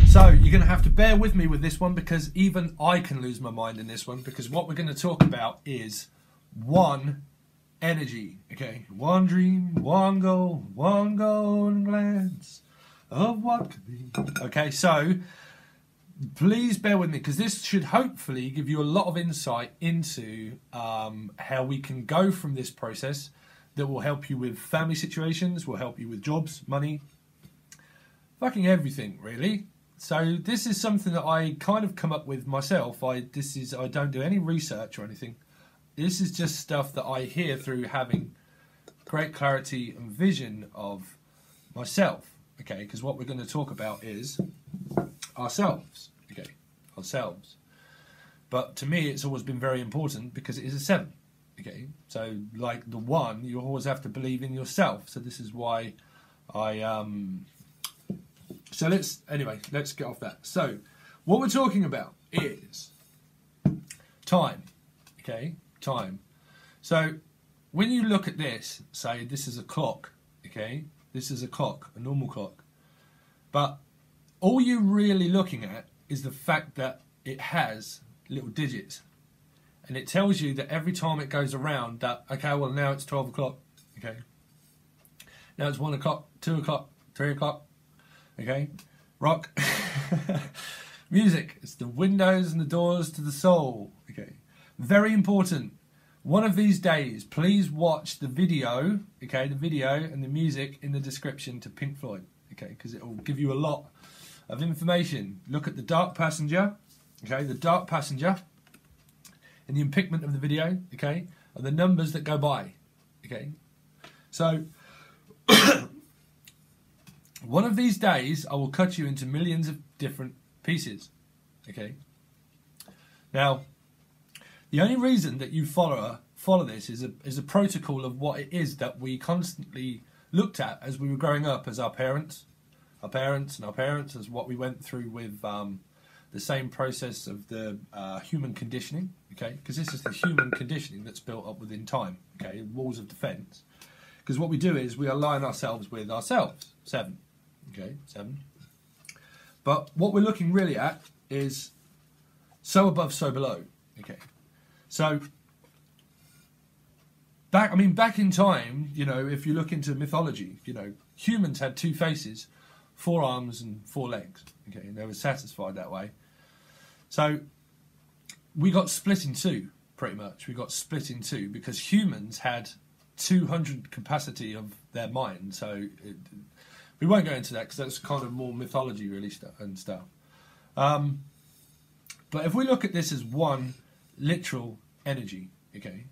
So you're going to have to bear with me with this one, because even I can lose my mind in this one, because what we're going to talk about is one energy. Okay, one dream, one goal, one golden glance of what could be. Okay, so please bear with me, because this should hopefully give you a lot of insight into how we can go from this process that will help you with family situations, will help you with jobs, money, fucking everything really. So this is something that I kind of come up with myself. I don't do any research or anything. This is just stuff that I hear through having great clarity and vision of myself. Okay, because what we're going to talk about is ourselves. Okay, ourselves. But to me, it's always been very important because it is a 7. Okay, so like the 1, you always have to believe in yourself. So this is why So let's get off that. So what we're talking about is time. Okay, time. So when you look at this, say this is a clock. Okay, this is a clock, a normal clock. But all you're really looking at is the fact that it has little digits. And it tells you that every time it goes around that, okay, well now it's 12 o'clock. Okay. Now it's 1 o'clock, 2 o'clock, 3 o'clock. Okay, rock, music. It's the windows and the doors to the soul. Okay, very important. One of these days, please watch the video. Okay, the video and the music in the description to Pink Floyd. Okay, because it will give you a lot of information. Look at the Dark Passenger. Okay, the Dark Passenger. In the impeachment of the video. Okay, are the numbers that go by. Okay, so. One of these days, I will cut you into millions of different pieces. Okay. Now, the only reason that you follow this is a protocol of what it is that we constantly looked at as we were growing up as our parents, as what we went through with the same process of the human conditioning. Okay, because this is the human conditioning that's built up within time. Okay, walls of defence. Because what we do is we align ourselves with ourselves. 7. Okay, 7. But what we're looking really at is so above, so below. Okay, so back in time, you know, if you look into mythology, you know, humans had 2 faces, 4 arms and 4 legs. Okay, and they were satisfied that way. So we got split in 2, pretty much. We got split in 2 because humans had 200 capacity of their mind. So we won't go into that because that's kind of more mythology really stuff. But if we look at this as one literal energy, okay,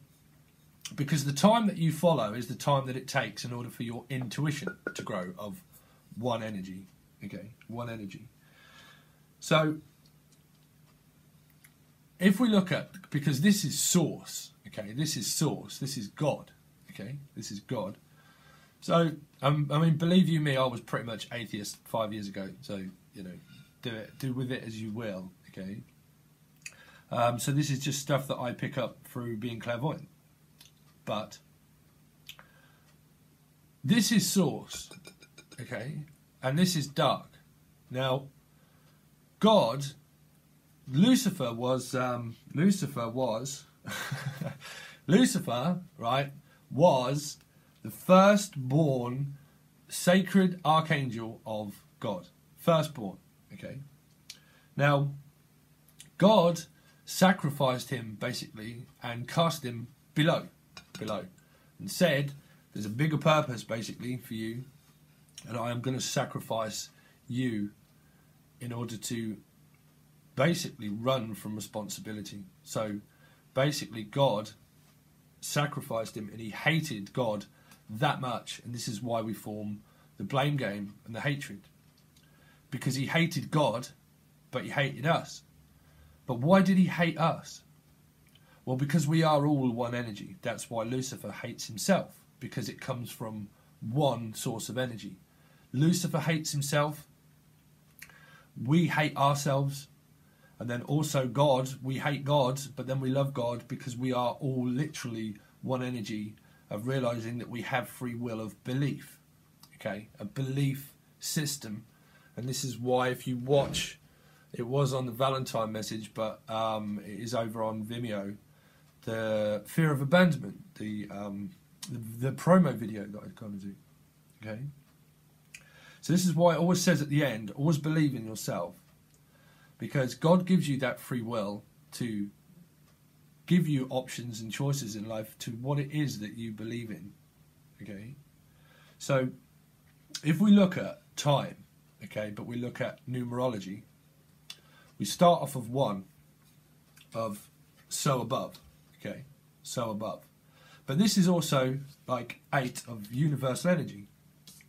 because the time that you follow is the time that it takes in order for your intuition to grow of one energy, okay, one energy. So if we look at, because this is source, okay, this is source, this is God, okay, this is God. So, I mean, believe you me, I was pretty much atheist 5 years ago. So, you know, do with it as you will, okay? So this is just stuff that I pick up through being clairvoyant. But this is source, okay? And this is dark. Now, God, Lucifer was, Lucifer, right, was the firstborn sacred archangel of God, firstborn. Okay. Now, God sacrificed him basically and cast him below, and said, "There's a bigger purpose basically for you, and I am going to sacrifice you in order to basically run from responsibility." So basically, God sacrificed him, and he hated God that much, and this is why we form the blame game and the hatred, because he hated God, but he hated us. But why did he hate us? Well, because we are all one energy. That's why Lucifer hates himself, because it comes from one source of energy. Lucifer hates himself, we hate ourselves, and then also God, we hate God, but then we love God, because we are all literally one energy of realizing that we have free will of belief. Okay, a belief system. And this is why, if you watch, it was on the Valentine message, but it is over on Vimeo, the fear of abandonment, the promo video that I kind of do. Okay, so this is why it always says at the end, always believe in yourself, because God gives you that free will to give you options and choices in life to what it is that you believe in. Okay, so if we look at time, okay, but we look at numerology, we start off of 1 of so above, okay, so above. But this is also like 8 of universal energy,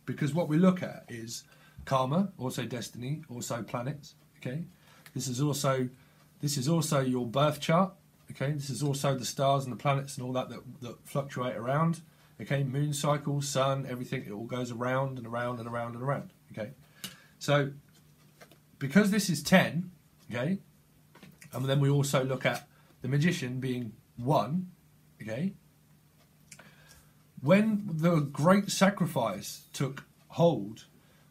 because what we look at is karma, also destiny, also planets, okay. This is also your birth chart, okay. This is also the stars and the planets and all that fluctuate around, okay. Moon cycle, sun, everything, it all goes around and around and around and around, okay. So because this is 10, okay, and then we also look at the magician being 1, okay. When the great sacrifice took hold,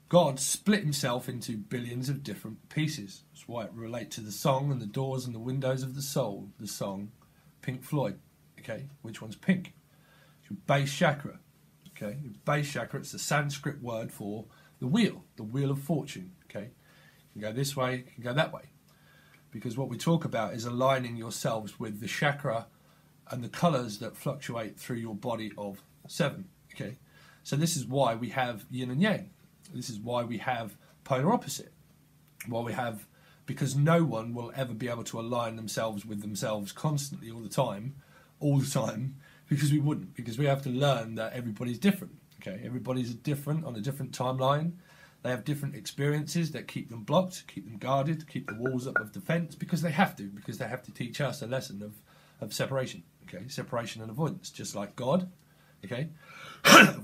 God split himself into billions of different pieces. That's why it relates to the song and the doors and the windows of the soul, the song Pink Floyd, okay. Which one's pink? It's your base chakra, okay. Your base chakra, it's the Sanskrit word for the wheel of fortune, okay. You can go this way, you can go that way, because what we talk about is aligning yourselves with the chakra and the colours that fluctuate through your body of 7, okay. So this is why we have yin and yang. This is why we have polar opposite. Why we have, because no one will ever be able to align themselves with themselves constantly all the time, because we wouldn't, because we have to learn that everybody's different, okay. Everybody's different on a different timeline. They have different experiences that keep them blocked, keep them guarded, keep the walls up of defence, because they have to teach us a lesson of separation, okay, separation and avoidance, just like God, okay,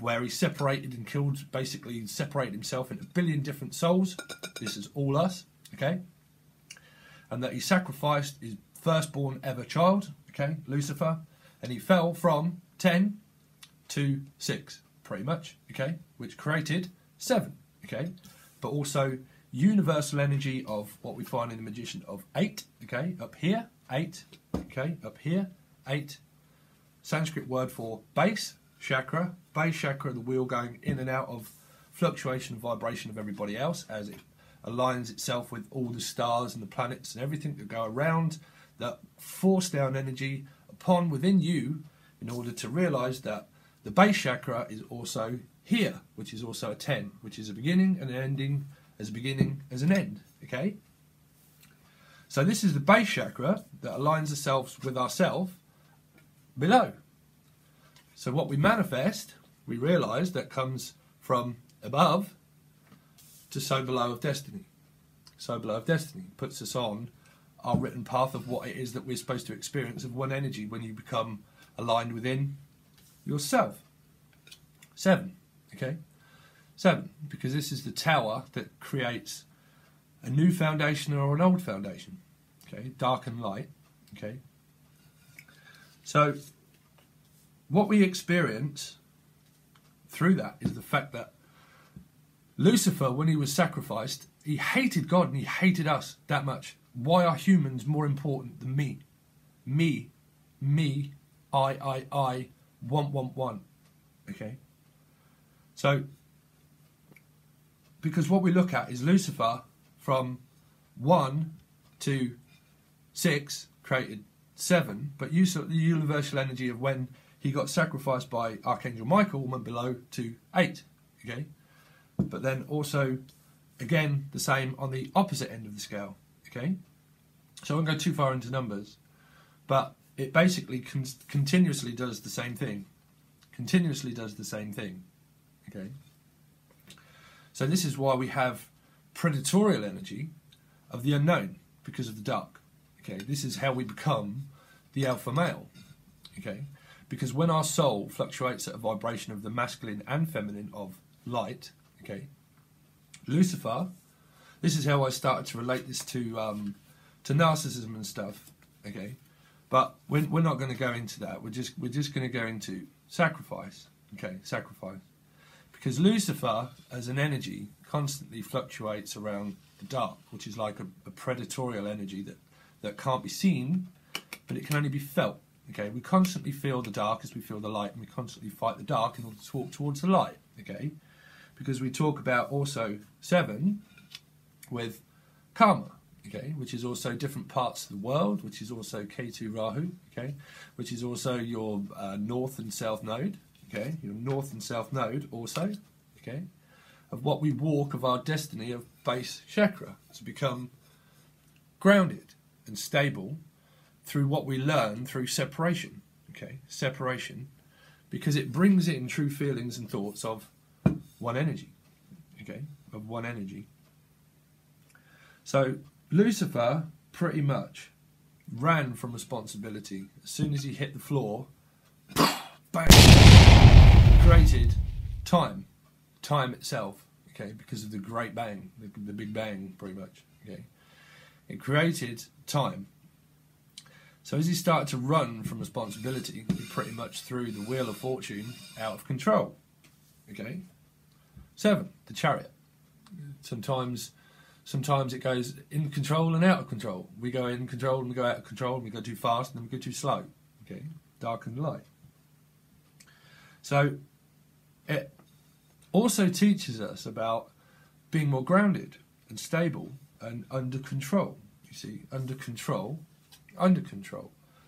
where he separated and killed, basically separated himself into a billion different souls. This is all us, okay, and that he sacrificed his firstborn ever child, okay, Lucifer, and he fell from 10 to 6, pretty much, okay, which created 7, okay, but also universal energy of what we find in the magician of 8, okay, up here, 8, okay, up here, 8, Sanskrit word for base chakra, the wheel going in and out of fluctuation and vibration of everybody else as it aligns itself with all the stars and the planets and everything that go around, that force down energy upon within you in order to realise that the base chakra is also here, which is also a 10, which is a beginning and an ending, as a beginning as an end, okay? So this is the base chakra that aligns ourselves with ourself below. So what we manifest, we realise that comes from above to so below of destiny. So below of destiny puts us on our written path of what it is that we're supposed to experience of one energy when you become aligned within yourself. 7, okay? 7, because this is the tower that creates a new foundation or an old foundation, okay? Dark and light, okay? So what we experience through that is the fact that Lucifer, when he was sacrificed, he hated God and he hated us that much. Why are humans more important than me? Me, I, want, okay? So because what we look at is Lucifer from 1 to 6 created 7, but you saw the universal energy of when he got sacrificed by Archangel Michael went below to 8, okay? But then also, again, the same on the opposite end of the scale, okay? So I won't go too far into numbers, but it basically continuously does the same thing. Continuously does the same thing, okay? So this is why we have predatorial energy of the unknown, because of the dark, okay? This is how we become the alpha male, okay? Because when our soul fluctuates at a vibration of the masculine and feminine of light, okay? Lucifer, this is how I started to relate this to narcissism and stuff, okay? But we're not going to go into that. We're just going to go into sacrifice, okay? Sacrifice, because Lucifer as an energy constantly fluctuates around the dark, which is like a predatorial energy that can't be seen, but it can only be felt. Okay, we constantly feel the dark as we feel the light, and we constantly fight the dark in order to walk towards the light. Okay, because we talk about also 7 with karma. Okay, which is also different parts of the world, which is also K2 Rahu. Okay, which is also your north and south node. Okay, your north and south node also. Okay, of what we walk of our destiny of base chakra to become grounded and stable through what we learn through separation, okay, separation, because it brings in true feelings and thoughts of one energy, okay, of one energy. So Lucifer pretty much ran from responsibility. As soon as he hit the floor, bang, created time itself, okay, because of the great bang, the big bang, pretty much, okay. It created time. So as he started to run from responsibility, he pretty much threw the wheel of fortune out of control. Okay? 7, the chariot. Sometimes it goes in control and out of control. We go in control and we go out of control, and we go too fast and then we go too slow. Okay? Dark and light. So it also teaches us about being more grounded and stable and under control. You see, under control,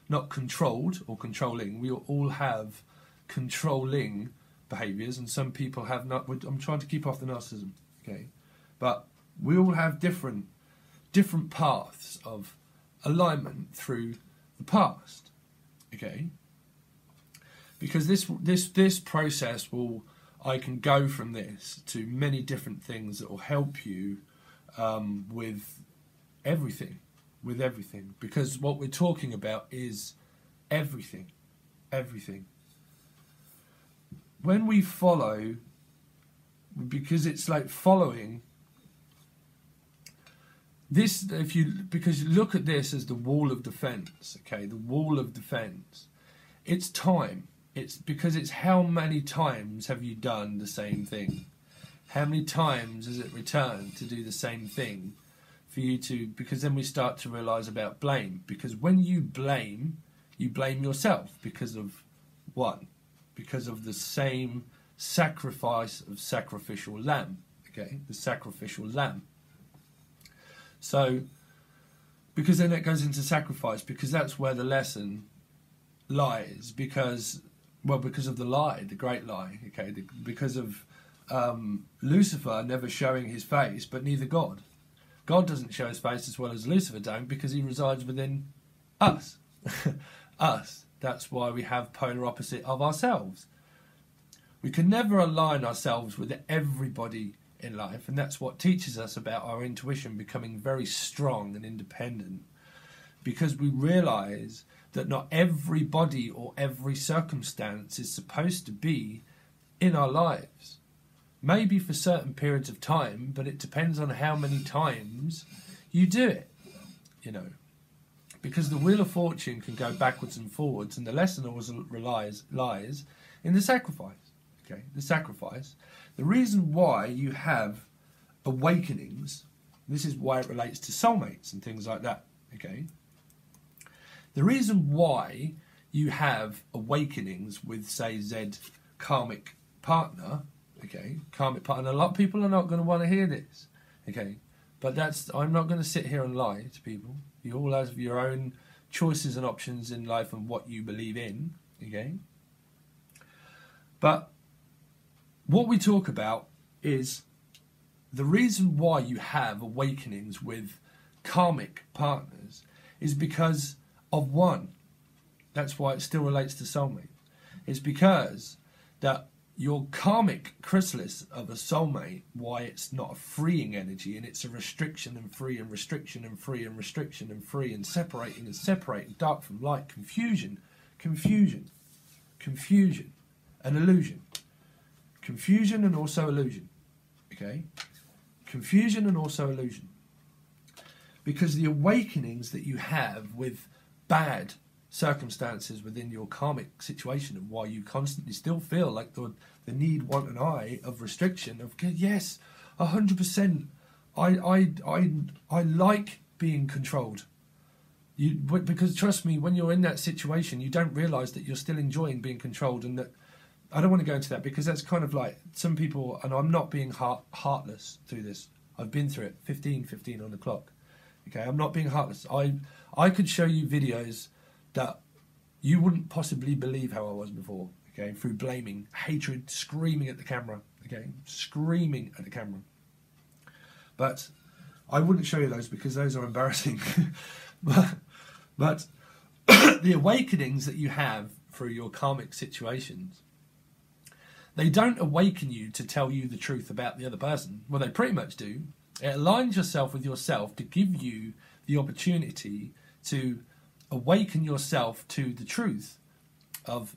not controlled or controlling. We all have controlling behaviours, and some people have not. I'm trying to keep off the narcissism, okay? But we all have different paths of alignment through the past, okay? Because this process will, I can go from this to many different things that will help you with everything, because what we're talking about is everything. When we follow, because it's like following this, because you look at this as the wall of defense, okay, the wall of defense, it's time. It's because it's how many times have you done the same thing? How many times has it returned to do the same thing for you to, because then we start to realise about blame. Because when you blame yourself because of what? Because of the same sacrifice of sacrificial lamb. Okay, the sacrificial lamb. So, because then it goes into sacrifice, because that's where the lesson lies, because of the lie, the great lie, okay, because of Lucifer never showing his face, but neither God. God doesn't show his face as well as Lucifer don't, because he resides within us. Us. That's why we have polar opposite of ourselves. We can never align ourselves with everybody in life, and that's what teaches us about our intuition becoming very strong and independent, because we realise that not everybody or every circumstance is supposed to be in our lives. Maybe for certain periods of time, but it depends on how many times you do it, you know. Because the wheel of fortune can go backwards and forwards, and the lesson always lies in the sacrifice. Okay, the sacrifice. The reason why you have awakenings, this is why it relates to soulmates and things like that, okay? The reason why you have awakenings with, say, Z karmic partner, okay? Karmic part, and a lot of people are not going to want to hear this, okay? But I'm not going to sit here and lie to people. You all have your own choices and options in life and what you believe in, okay? But what we talk about is the reason why you have awakenings with karmic partners is because of one. That's why it still relates to soulmate. It's because that your karmic chrysalis of a soulmate, why it's not a freeing energy, and it's a restriction and free and restriction and free and restriction and free and separating, dark from light, confusion, and illusion. Confusion and also illusion. Okay? Confusion and also illusion. Because the awakenings that you have with bad circumstances within your karmic situation, and why you constantly still feel like the need, want, and I of restriction, of yes, 100%, I like being controlled. Because trust me, when you're in that situation, you don't realise that you're still enjoying being controlled, and that I don't want to go into that because that's kind of like some people, and I'm not being heartless through this. I've been through it, 15 on the clock. Okay, I'm not being heartless. I could show you videos that you wouldn't possibly believe how I was before, okay, through blaming, hatred, screaming at the camera, okay, screaming at the camera. But I wouldn't show you those because those are embarrassing. but the awakenings that you have through your karmic situations, they don't awaken you to tell you the truth about the other person. Well, they pretty much do. It aligns yourself with yourself to give you the opportunity to awaken yourself to the truth of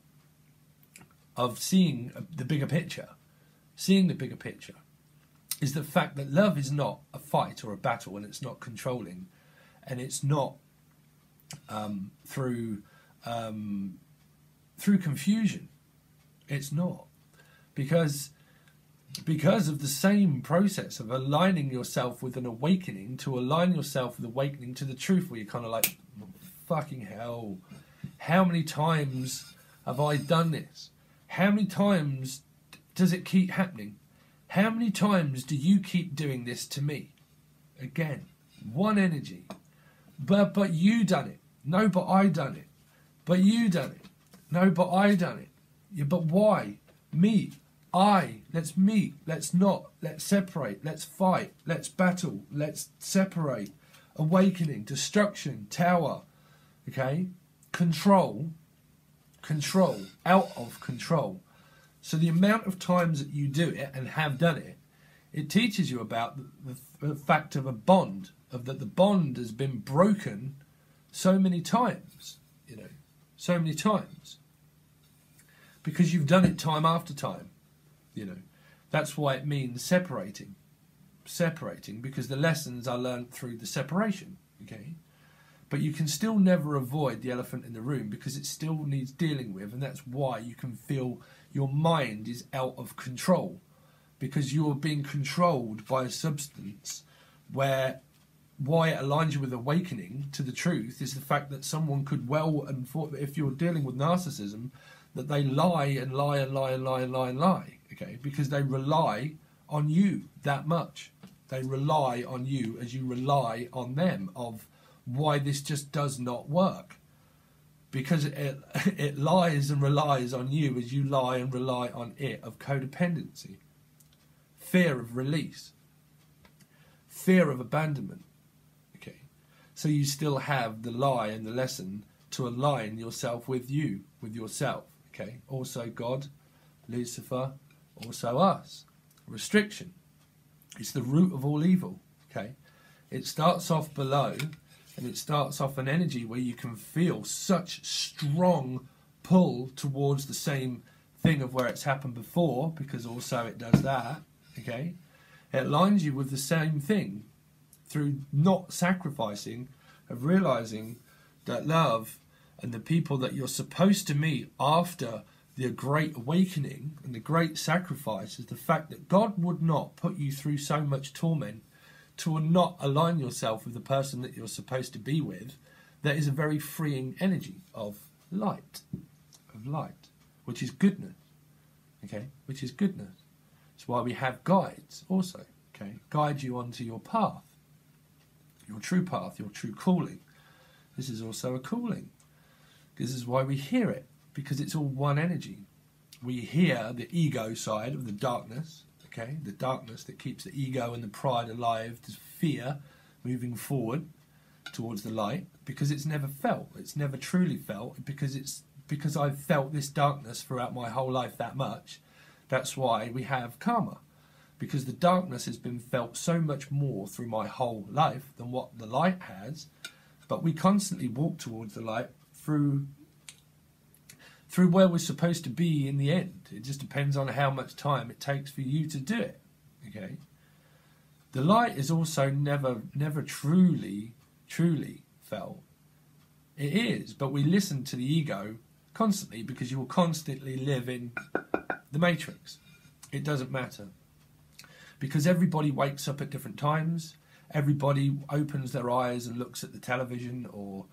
seeing the bigger picture. Seeing the bigger picture is the fact that love is not a fight or a battle, and it's not controlling, and it's not through confusion. It's not. Because of the same process of aligning yourself with an awakening, to align yourself with awakening to the truth, where you're kind of like, fucking hell, how many times have I done this? How many times does it keep happening? How many times do you keep doing this to me? Again, one energy. But you done it. No, but I done it. But you done it. No, but I done it. Yeah, but why? Me. Let's meet, let's not, let's separate, let's fight, let's battle, let's separate, awakening, destruction, tower, okay, control, out of control. So the amount of times that you do it and have done it, it teaches you about the fact of a bond, of that the bond has been broken so many times, so many times, because you've done it time after time. That's why it means separating, because the lessons are learned through the separation, okay? But you can still never avoid the elephant in the room, because it still needs dealing with, and that's why you can feel your mind is out of control, because you're being controlled by a substance why it aligns you with awakening to the truth is the fact that someone could if you're dealing with narcissism, that they lie and lie and lie and lie and lie and lie, okay? Because they rely on you that much. They rely on you as you rely on them, of why this just does not work. Because it lies and relies on you as you lie and rely on it, of codependency, fear of release, fear of abandonment, okay? So you still have the lie and the lesson to align yourself with you, with yourself. Okay, also God, Lucifer, also us. Restriction. It's the root of all evil. Okay, it starts off below, and it starts off an energy where you can feel such strong pull towards the same thing of where it's happened before, because also it does that. Okay, it aligns you with the same thing through not sacrificing, of realizing that love and the people that you're supposed to meet after the great awakening and the great sacrifice is the fact that God would not put you through so much torment to not align yourself with the person that you're supposed to be with. That is a very freeing energy of light, which is goodness, okay, which is goodness. It's why we have guides also, okay? Guide you onto your path, your true path, your true calling. This is also a calling. This is why we hear it, because it's all one energy. We hear the ego side of the darkness, okay? The darkness that keeps the ego and the pride alive, the fear moving forward towards the light, because it's never felt. It's never truly felt, because I've felt this darkness throughout my whole life that much. That's why we have karma, because the darkness has been felt so much more through my whole life than what the light has. But we constantly walk towards the light through where we're supposed to be in the end. It just depends on how much time it takes for you to do it. Okay. The light is also never truly felt. It is, but we listen to the ego constantly because you will constantly live in the matrix. It doesn't matter. Because everybody wakes up at different times. Everybody opens their eyes and looks at the television or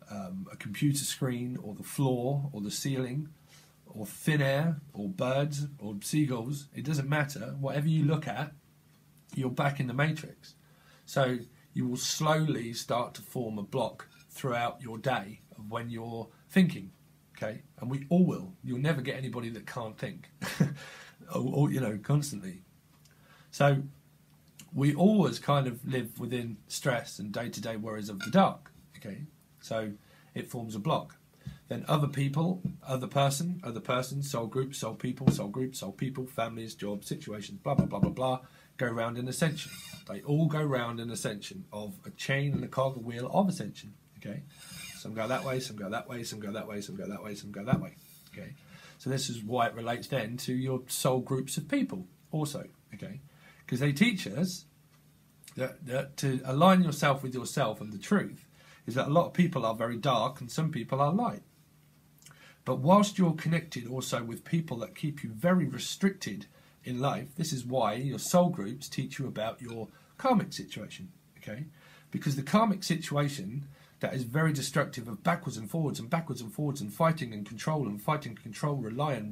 a computer screen or the floor or the ceiling or thin air or birds or seagulls. It doesn't matter. Whatever you look at, you're back in the matrix. So you will slowly start to form a block throughout your day of when you're thinking. Okay, and we all will. You'll never get anybody that can't think, or constantly. So we always kind of live within stress and day-to-day worries of the dark. Okay, so it forms a block. Then other people, other person, soul group, soul people, families, jobs, situations, blah blah blah blah blah, go round in ascension. They all go round in ascension of a chain and a cog wheel of ascension. Okay. Some go that way, some go that way, some go that way, some go that way, some go that way. Okay, so this is why it relates then to your soul groups of people also. Okay, because they teach us that to align yourself with yourself and the truth is that a lot of people are very dark and some people are light. But whilst you're connected also with people that keep you very restricted in life, this is why your soul groups teach you about your karmic situation. Okay, because the karmic situation that is very destructive of backwards and forwards and fighting and control, relying.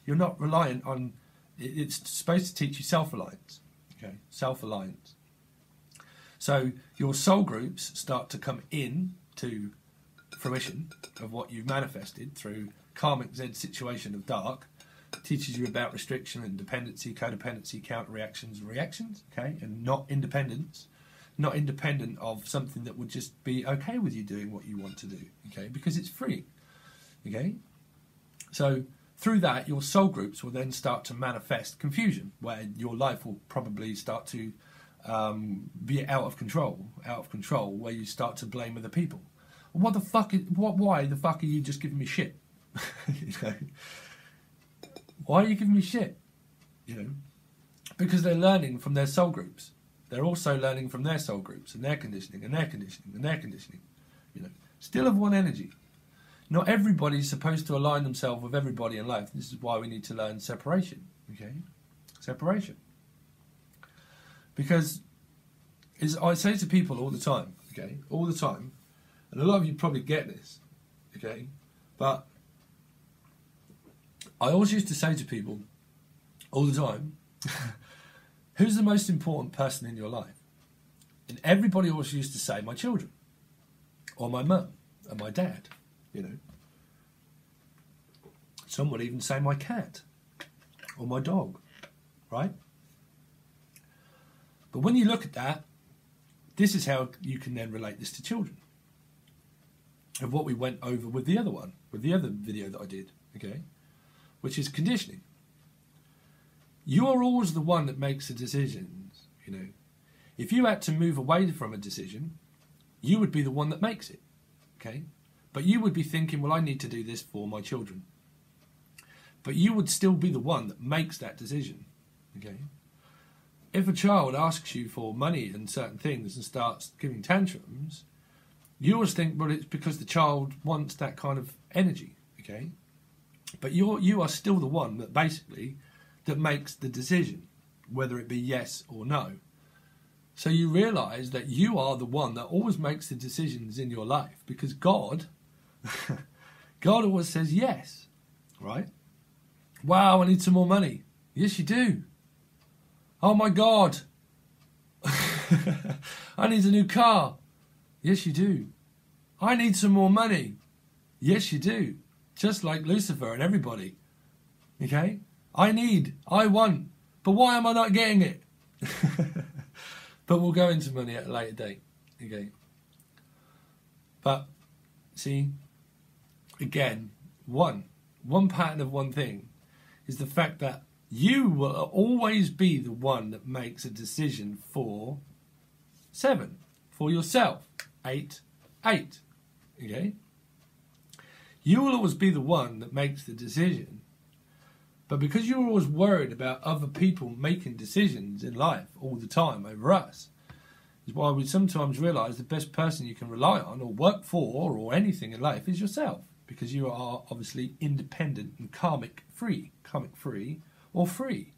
You're not reliant on, it's supposed to teach you self-reliance, okay, self-reliance. So your soul groups start to come in to fruition of what you've manifested through karmic Z situation of dark, teaches you about restriction and dependency, codependency, counter-reactions, reactions, okay, and not independence. Not independent of something that would just be okay with you doing what you want to do, okay, because it's free, okay. So through that, your soul groups will then start to manifest confusion, where your life will probably start to be out of control, where you start to blame other people. Why the fuck are you just giving me shit? Why are you giving me shit? Because they're learning from their soul groups. They're also learning from their soul groups and their conditioning and their conditioning and their conditioning. Still of one energy. Not everybody's supposed to align themselves with everybody in life. This is why we need to learn separation. Okay, separation. Because I say to people all the time, okay, all the time, and a lot of you probably get this, okay, but I always used to say to people all the time, who's the most important person in your life? And everybody always used to say, my children, or my mum, and my dad, Some would even say my cat, or my dog, right? But when you look at that, this is how you can then relate this to children. Of what we went over with the other one, with the other video that I did, okay? Which is conditioning. You are always the one that makes the decisions, If you had to move away from a decision, you would be the one that makes it, okay? But you would be thinking, well, I need to do this for my children. But you would still be the one that makes that decision, okay? If a child asks you for money and certain things and starts giving tantrums, you always think, well, it's because the child wants that kind of energy, okay? But you are still the one that basically that makes the decision, whether it be yes or no. So you realise that you are the one that always makes the decisions in your life, because God always says yes, right? Wow, I need some more money. Yes, you do. Oh my God. I need a new car. Yes, you do. I need some more money. Yes, you do. Just like Lucifer and everybody. Okay? I want. But why am I not getting it? But we'll go into money at a later date. Okay? But, see, again, one pattern of one thing is the fact that you will always be the one that makes a decision for 7, for yourself. 8. Okay? You will always be the one that makes the decision. But because you're always worried about other people making decisions in life all the time over us, is why we sometimes realise the best person you can rely on or work for or anything in life is yourself. Because you are obviously independent and karmic free or free.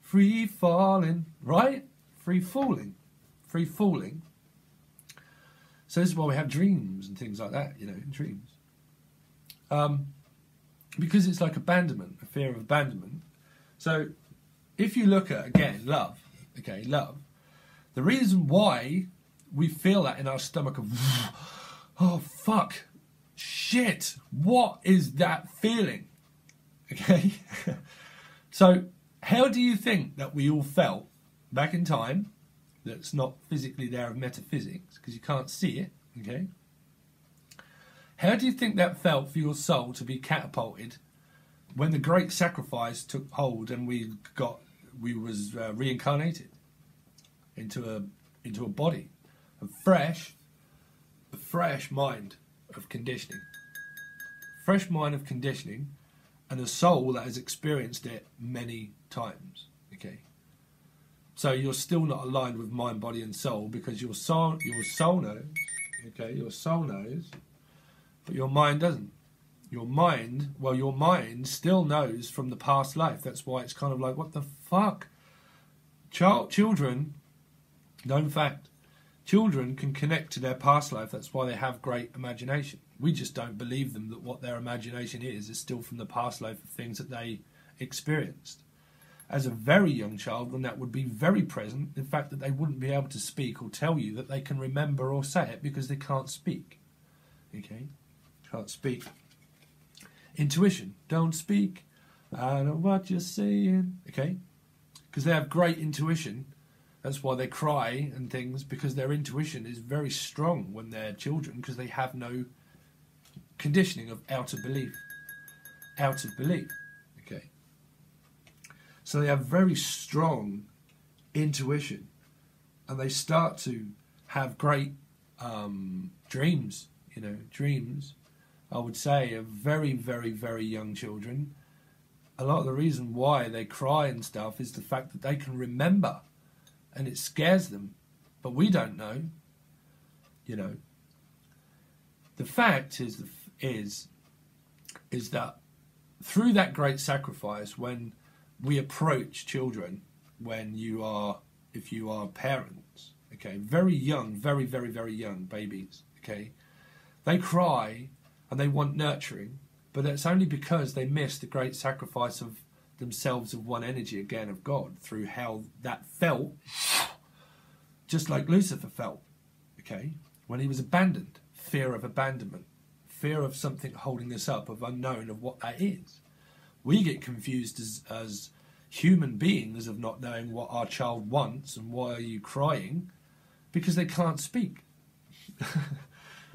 Free falling, right? Free falling. So this is why we have dreams and things like that, you know, dreams. Because it's like abandonment, a fear of abandonment. So if you look at, again, love, okay, love, the reason why we feel that in our stomach of, oh, fuck, shit, what is that feeling? Okay? So how do you think that we all felt back in time that's not physically there of metaphysics, because you can't see it, okay? How do you think that felt for your soul to be catapulted when the great sacrifice took hold and we was reincarnated into a body, a fresh mind of conditioning, and a soul that has experienced it many times. Okay, so you're still not aligned with mind, body, and soul because your soul knows. Okay, your soul knows, but your mind doesn't. Your mind still knows from the past life. That's why it's kind of like, what the fuck? Children, known fact, children can connect to their past life. That's why they have great imagination. We just don't believe them that what their imagination is still from the past life of things that they experienced. As a very young child, when that would be very present, in fact that they wouldn't be able to speak or tell you that they can remember or say it because they can't speak. Okay? Can't speak. Intuition. Don't speak. I know what you're saying. Okay? Because they have great intuition. That's why they cry and things, because their intuition is very strong when they're children, because they have no conditioning of outer belief. Okay? So they have very strong intuition, and they start to have great dreams, you know, dreams, I would say, of very, very, very young children. A lot of the reason why they cry and stuff is the fact that they can remember, and it scares them, but we don't know, you know. The fact is that through that great sacrifice, when we approach children, if you are parents, okay, very young, very, very, very young babies, okay, they cry and they want nurturing, but it's only because they miss the great sacrifice of themselves, of one energy, again, of God, through how that felt, just like Lucifer felt, okay, when he was abandoned. Fear of abandonment, fear of something holding us up, of unknown, of what that is. We get confused as human beings of not knowing what our child wants and why are you crying, because they can't speak.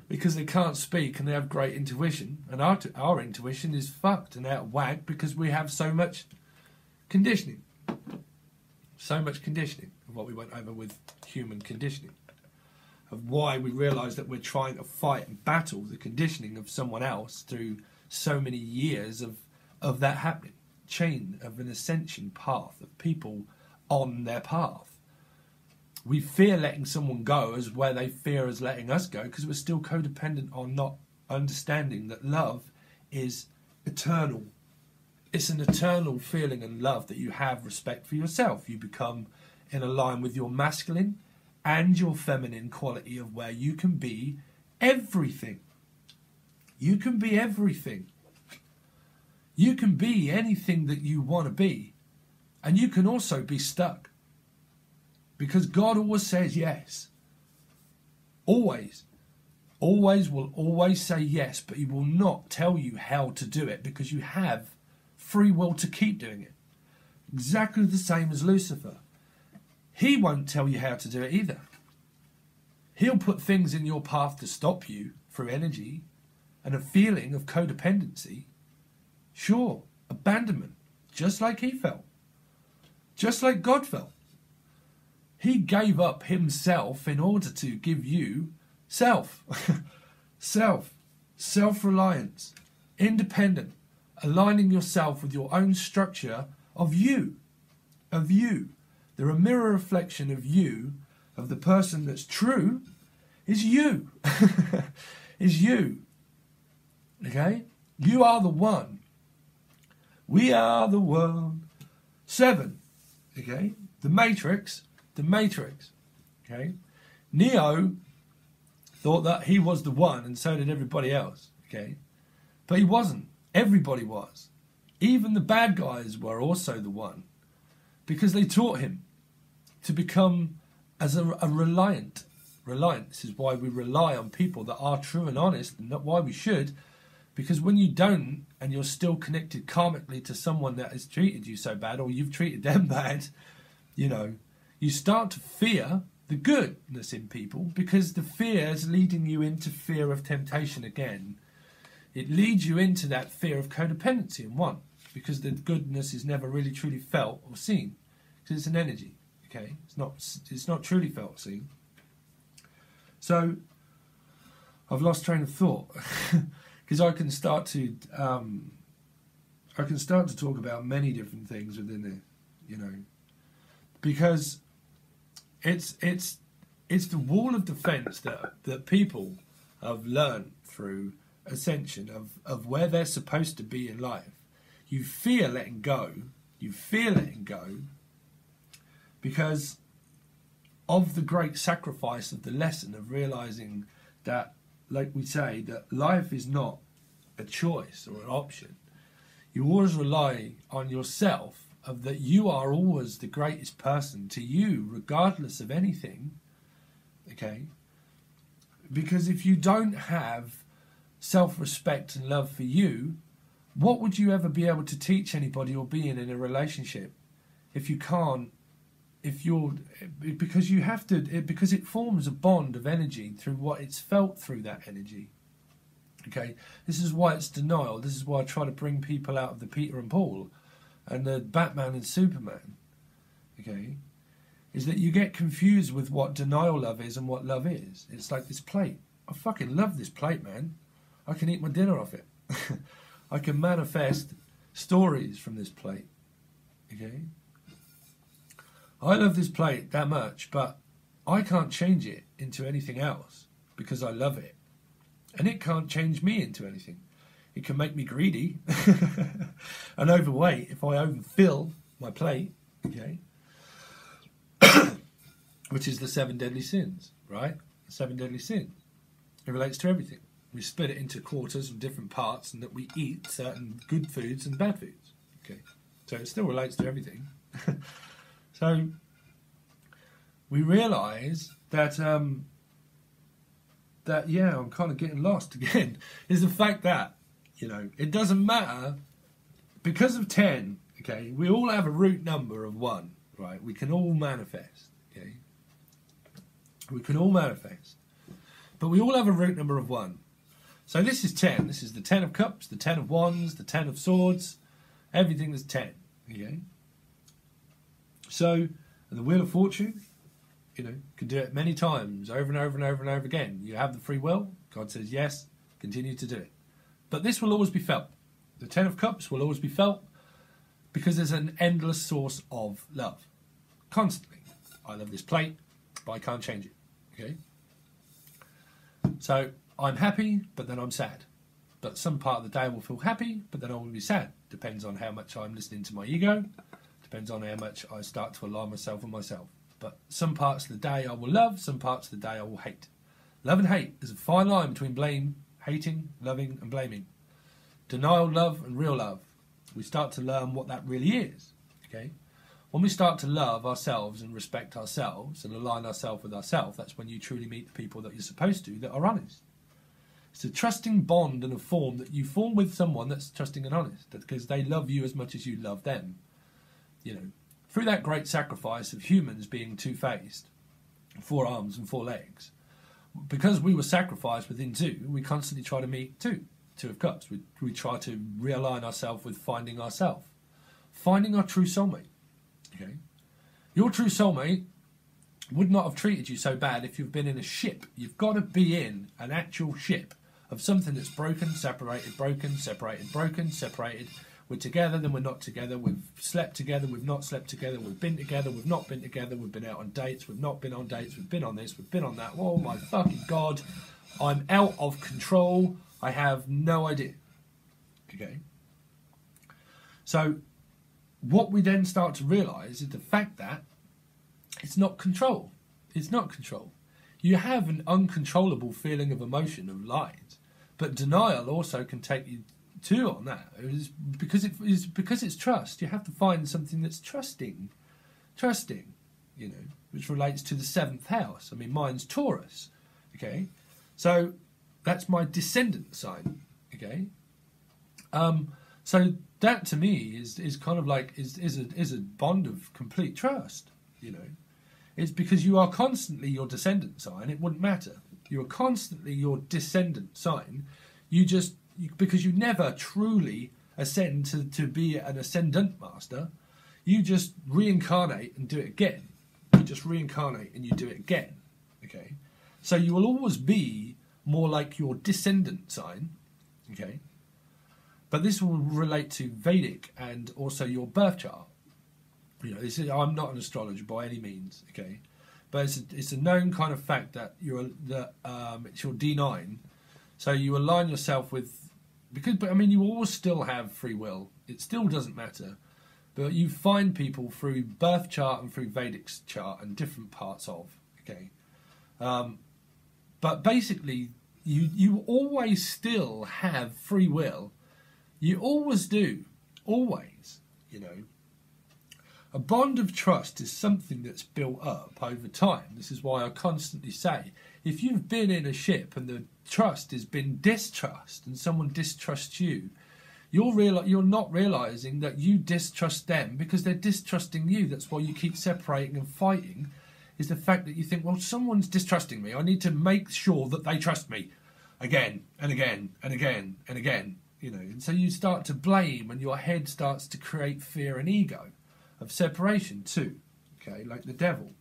Because they can't speak and they have great intuition, and our intuition is fucked and out of whack because we have so much conditioning. So much conditioning of what we went over with human conditioning. Of why we realise that we're trying to fight and battle the conditioning of someone else through so many years of that happening. Chain of an ascension path of people on their path. We fear letting someone go as where they fear us letting us go, because we're still codependent on not understanding that love is eternal. It's an eternal feeling and love that you have respect for yourself. You become in a line with your masculine and your feminine quality of where you can be everything. You can be everything. You can be anything that you want to be. And you can also be stuck. Because God always says yes. Always. Always will always say yes, but he will not tell you how to do it because you have free will to keep doing it. Exactly the same as Lucifer. He won't tell you how to do it either. He'll put things in your path to stop you through energy and a feeling of codependency. Sure, abandonment, just like he felt. Just like God felt. He gave up himself in order to give you self. Self-reliance, independent, aligning yourself with your own structure of you. They're a mirror reflection of you, of the person that's true, is you. Is you. Okay? You are the one. We are the world. 7. Okay? The Matrix. Okay? Neo thought that he was the one, and so did everybody else. Okay? But he wasn't. Everybody was. Even the bad guys were also the one. Because they taught him to become as a reliant. This is why we rely on people that are true and honest, and not why we should. Because when you don't, and you're still connected karmically to someone that has treated you so bad, or you've treated them bad, you know, you start to fear the goodness in people, because the fear is leading you into fear of temptation again. It leads you into that fear of codependency in one, because the goodness is never really truly felt or seen, because it's an energy. Okay, it's not truly felt or seen. So I've lost train of thought because I can start to talk about many different things within it, you know, because it's the wall of defense that people have learned through ascension of where they're supposed to be in life. You fear letting go. Because of the great sacrifice of the lesson of realizing that, like we say, that life is not a choice or an option. You always rely on yourself, of that you are always the greatest person to you, regardless of anything. Okay? Because if you don't have self-respect and love for you, what would you ever be able to teach anybody or be in a relationship if you can't? Because you have to, because it forms a bond of energy through what it's felt through that energy. Okay, this is why it's denial. This is why I try to bring people out of the Peter and Paul and the Batman and Superman. Okay, is that you get confused with what denial love is and what love is. It's like this plate. I fucking love this plate, man. I can eat my dinner off it. I can manifest stories from this plate. Okay. I love this plate that much, but I can't change it into anything else because I love it. And it can't change me into anything. It can make me greedy and overweight if I overfill my plate, okay? Which is the 7 deadly sins, right? The 7 deadly sins. It relates to everything. We split it into quarters of different parts, and that we eat certain good foods and bad foods, okay? So it still relates to everything. So we realise that I'm kind of getting lost again. Is the fact that, you know, it doesn't matter because of 10. Okay, we all have a root number of 1, right? We can all manifest. Okay, we can all manifest, but we all have a root number of 1. So this is 10. This is the 10 of cups, the 10 of wands, the 10 of swords. Everything is 10. Okay. So, the Wheel of Fortune, you know, can do it many times, over and over and over and over again. You have the free will. God says yes, continue to do it. But this will always be felt. The 10 of Cups will always be felt because there's an endless source of love. Constantly. I love this plate, but I can't change it. Okay? So, I'm happy, but then I'm sad. But some part of the day I will feel happy, but then I will be sad. Depends on how much I'm listening to my ego. Depends on how much I start to align myself with myself. But some parts of the day I will love, some parts of the day I will hate. Love and hate is a fine line between blame, hating, loving and blaming. Denial, love and real love. We start to learn what that really is. Okay? When we start to love ourselves and respect ourselves and align ourselves with ourselves, that's when you truly meet the people that you're supposed to, that are honest. It's a trusting bond and a form that you form with someone that's trusting and honest, because they love you as much as you love them. You know, through that great sacrifice of humans being two-faced, 4 arms and 4 legs, because we were sacrificed within 2, we constantly try to meet 2 of cups. We try to realign ourselves with finding ourselves, finding our true soulmate. Okay, your true soulmate would not have treated you so bad if you've been in a ship. You've got to be in an actual ship of something that's broken, separated, broken, separated, broken, separated. We're together, then we're not together. We've slept together, we've not slept together. We've been together, we've not been together. We've been out on dates, we've not been on dates. We've been on this, we've been on that. Oh my fucking God, I'm out of control. I have no idea. Okay. So what we then start to realise is the fact that it's not control. It's not control. You have an uncontrollable feeling of emotion, of light, but denial also can take you too on that. Because it's trust. You have to find something that's trusting, you know, which relates to the 7th house. I mean, mine's Taurus. Okay, so that's my descendant sign. Okay, so that to me is kind of like is a bond of complete trust. You know, it's because you are constantly your descendant sign. It wouldn't matter. You are constantly your descendant sign. Because you never truly ascend to be an ascendant master, you just reincarnate and do it again. You just reincarnate and you do it again. Okay, so you will always be more like your descendant sign. Okay, but this will relate to Vedic and also your birth chart. You know, I'm not an astrologer by any means. Okay, but it's a known kind of fact that it's your D9. So you align yourself with, but I mean, you always still have free will. It still doesn't matter. But you find people through birth chart and through Vedic chart and different parts of, okay. But basically, you always still have free will. You always do. Always, you know. A bond of trust is something that's built up over time. This is why I constantly say, if you've been in a ship and the trust has been distrust and someone distrusts you, you're not realising that you distrust them because they're distrusting you. That's why you keep separating and fighting, is the fact that you think, well, someone's distrusting me. I need to make sure that they trust me again and again and again and again. You know, and so you start to blame and your head starts to create fear and ego of separation too, okay, like the devil,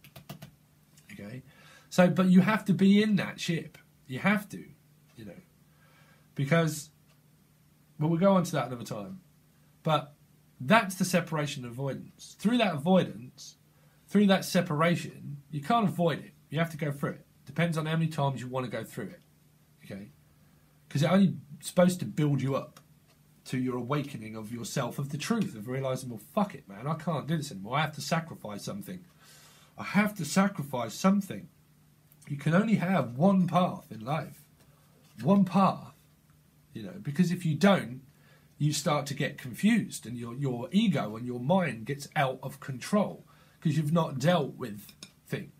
okay. So, but you have to be in that ship. You have to, you know, because, well, we'll go on to that another time. But that's the separation avoidance. Through that avoidance, through that separation, you can't avoid it. You have to go through it. Depends on how many times you want to go through it, okay. Because it's only supposed to build you up to your awakening of yourself, of the truth, of realising, well, fuck it, man, I can't do this anymore. I have to sacrifice something. I have to sacrifice something. You can only have one path in life. One path. You know, because if you don't, you start to get confused and your ego and your mind gets out of control because you've not dealt with things.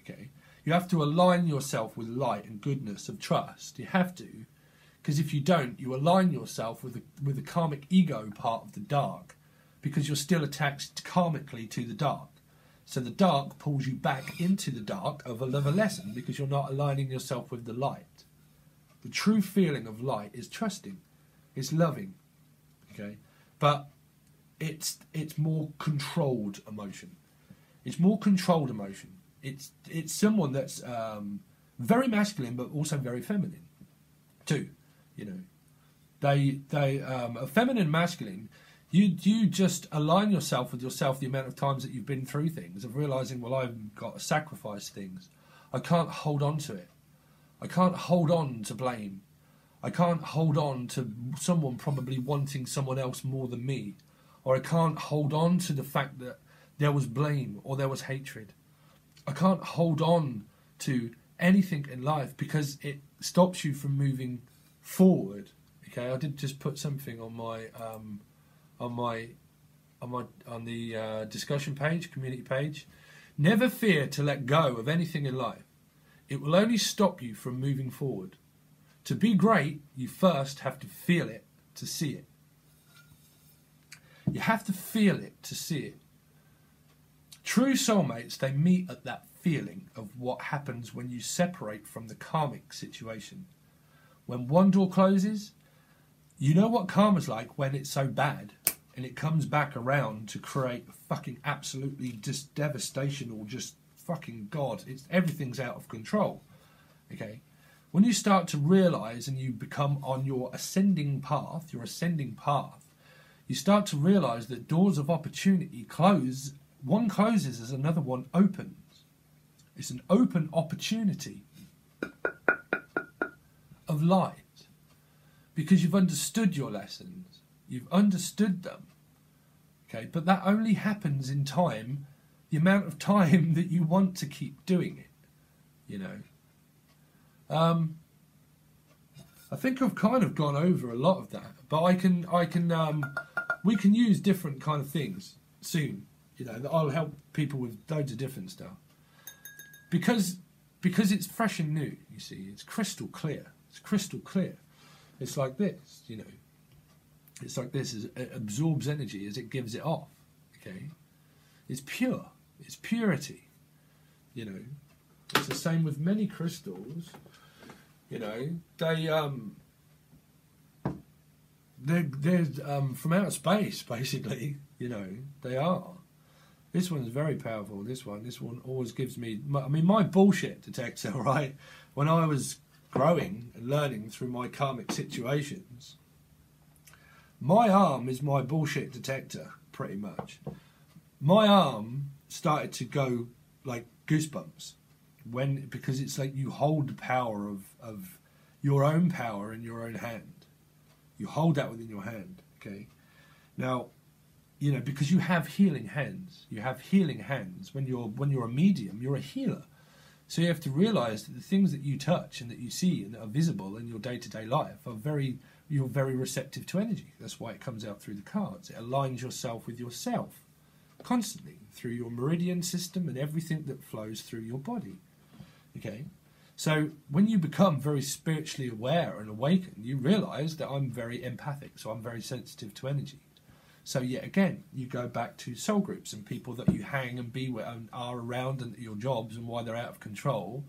Okay? You have to align yourself with light and goodness of trust. You have to. Because if you don't, you align yourself with the karmic ego part of the dark, because you're still attached karmically to the dark. So the dark pulls you back into the dark of another lesson because you're not aligning yourself with the light. The true feeling of light is trusting, it's loving, okay? But it's more controlled emotion. It's more controlled emotion. It's someone that's very masculine but also very feminine too. You know, they a feminine, masculine. You just align yourself with yourself the amount of times that you've been through things, of realising, well, I've got to sacrifice things. I can't hold on to it. I can't hold on to blame. I can't hold on to someone probably wanting someone else more than me. Or I can't hold on to the fact that there was blame or there was hatred. I can't hold on to anything in life because it stops you from moving forward. Okay, I did just put something on my on the discussion page, community page. Never fear to let go of anything in life. It will only stop you from moving forward. To be great, you first have to feel it to see it. You have to feel it to see it. True soulmates, they meet at that feeling of what happens when you separate from the karmic situation. When one door closes, you know what karma's like when it's so bad and it comes back around to create fucking absolutely just devastation or just fucking God. Everything's out of control. Okay? When you start to realise and you become on your ascending path, you start to realise that doors of opportunity close. One closes as another one opens. It's an open opportunity of light. Because you've understood your lessons. You've understood them. Okay, but that only happens in time, the amount of time that you want to keep doing it. You know. I think I've kind of gone over a lot of that, but we can use different kind of things soon. You know, I'll help people with loads of different stuff. Because it's fresh and new, you see, it's crystal clear. It's crystal clear. It's like this, you know. It's like this, it absorbs energy as it gives it off. Okay? It's pure. It's purity. You know. It's the same with many crystals. You know, they're from outer space, basically. You know, they are. This one's very powerful. This one always gives me. My bullshit detector, right? When I was growing and learning through my karmic situations, my arm is my bullshit detector, pretty much. My arm started to go like goosebumps because it's like you hold the power of your own power in your own hand. You hold that within your hand. Okay. Now, you know, because you have healing hands. You have healing hands. When you're a medium, you're a healer. So you have to realise that the things that you touch and that you see and that are visible in your day-to-day life you're very receptive to energy. That's why it comes out through the cards. It aligns yourself with yourself constantly through your meridian system and everything that flows through your body. Okay? So when you become very spiritually aware and awakened, you realise that I'm very empathic, so I'm very sensitive to energy. So yet again, you go back to soul groups and people that you hang and be with and are around and your jobs, and why they're out of control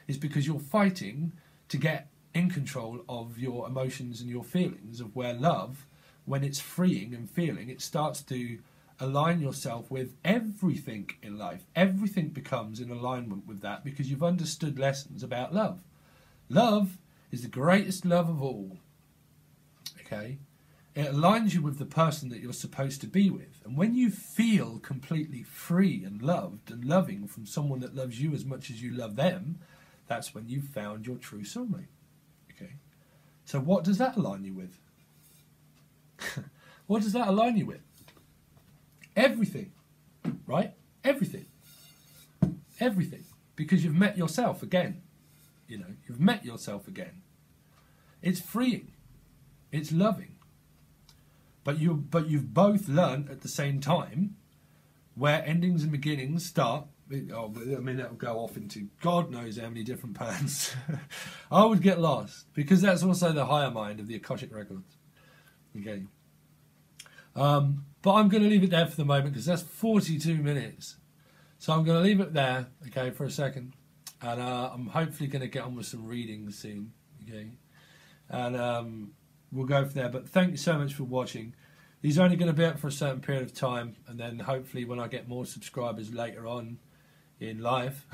is because you're fighting to get in control of your emotions and your feelings, of where love, when it's freeing and feeling, it starts to align yourself with everything in life. Everything becomes in alignment with that because you've understood lessons about love. Love is the greatest love of all. Okay? It aligns you with the person that you're supposed to be with. And when you feel completely free and loved and loving from someone that loves you as much as you love them, that's when you've found your true soulmate. Okay? So what does that align you with? What does that align you with? Everything. Right? Everything. Everything. Because you've met yourself again. You know, you've met yourself again. It's freeing. It's loving. But you've both learned at the same time where endings and beginnings start. Oh, I mean, that would go off into God knows how many different pans. I would get lost because that's also the higher mind of the Akashic Records. Okay. But I'm going to leave it there for the moment because that's 42 minutes. So I'm going to leave it there, okay, for a second. And I'm hopefully going to get on with some readings soon, okay. And we'll go from there. But thank you so much for watching. These are only going to be up for a certain period of time. And then hopefully when I get more subscribers later on in life,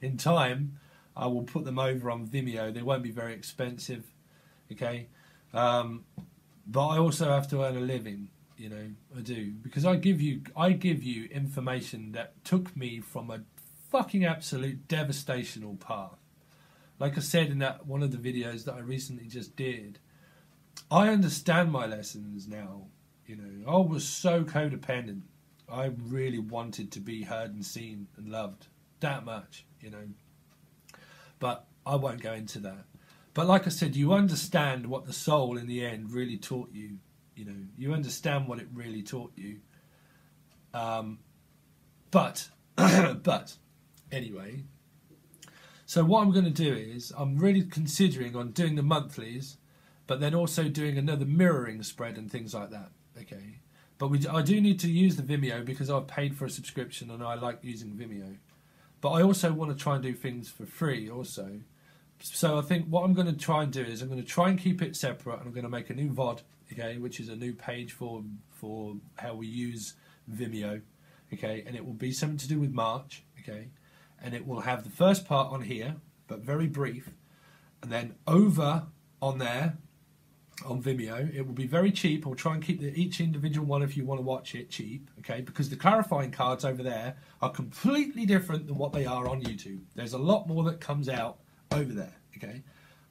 in time, I will put them over on Vimeo. They won't be very expensive, okay. But I also have to earn a living, you know, I do. Because I give you information that took me from a fucking absolute devastational path. Like I said in that one of the videos that I recently just did, I understand my lessons now, you know. I was so codependent. I really wanted to be heard and seen and loved that much, you know. But I won't go into that. But like I said, you understand what the soul in the end really taught you, You know, you understand what it really taught you. But anyway, so what I'm going to do is I'm really considering on doing the monthlies, but then also doing another mirroring spread and things like that. Okay, but I do need to use the Vimeo because I've paid for a subscription and I like using Vimeo. But I also want to try and do things for free also. So I think what I'm going to try and do is I'm going to try and keep it separate, and I'm going to make a new VOD, okay, which is a new page for how we use Vimeo, okay, and it will be something to do with March, okay, and it will have the first part on here, but very brief, and then over on there, on Vimeo, it will be very cheap. I'll try and keep each individual one if you want to watch it cheap, okay, because the clarifying cards over there are completely different than what they are on YouTube. There's a lot more that comes out over there, okay.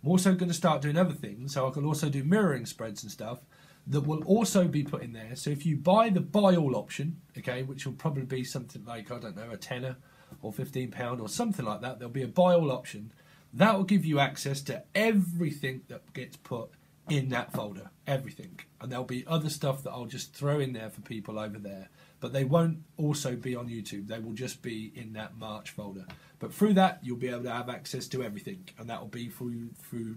I'm also going to start doing other things, so I can also do mirroring spreads and stuff that will also be put in there. So if you buy the buy all option, okay, which will probably be something like, I don't know, a tenner or £15 or something like that, there'll be a buy all option. That will give you access to everything that gets put in that folder, everything. And there'll be other stuff that I'll just throw in there for people over there, but they won't also be on YouTube. They will just be in that March folder. But through that, you'll be able to have access to everything, and that will be through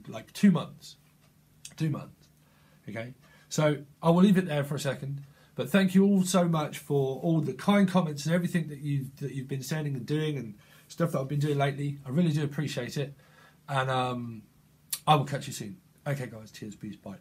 like 2 months. 2 months, okay? So I will leave it there for a second, but thank you all so much for all the kind comments and everything that you've been sending and doing and stuff that I've been doing lately. I really do appreciate it, and I will catch you soon. Okay, guys, cheers, peace, bye.